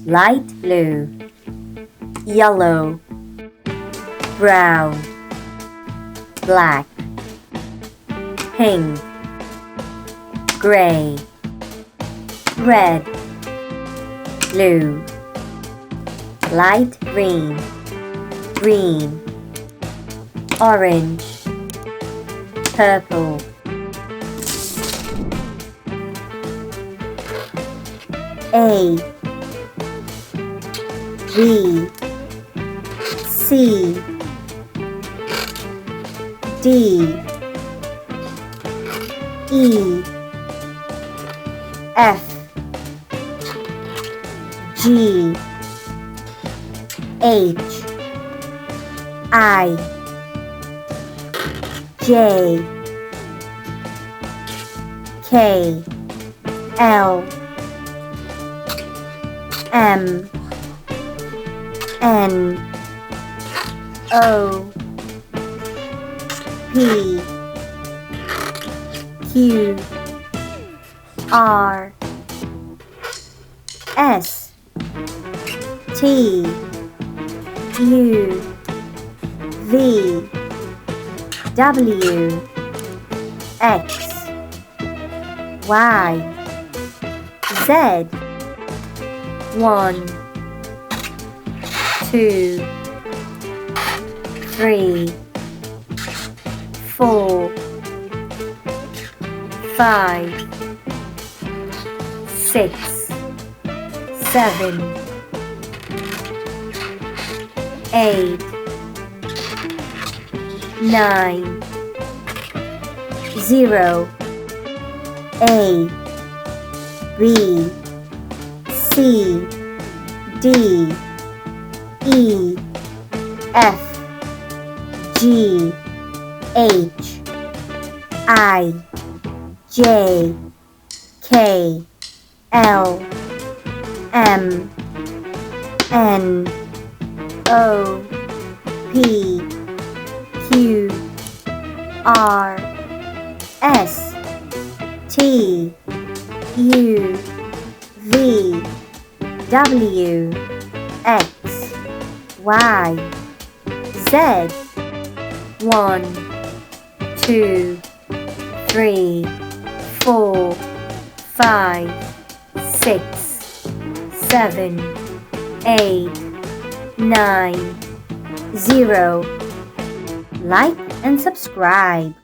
light blue, yellow, brown, black, pink, gray, red, blue, light green, green, orange, purple. A, B, C, D, E, F, G, H, I, J, K, L, M, N, O, P, Q, R, S, T, U, V, W, X, Y, Z. 1, 2, 3, 4, 5, 6, 7, 8, 9, 0, A, B, C, D, E, F, G, H, I, J, K, L, M, N, O, P, Q, R, S, T, U, V, W, X, Y, Z. 1, 2, 3, 4, 5, 6, 7, 8, 9, 0. Like and subscribe.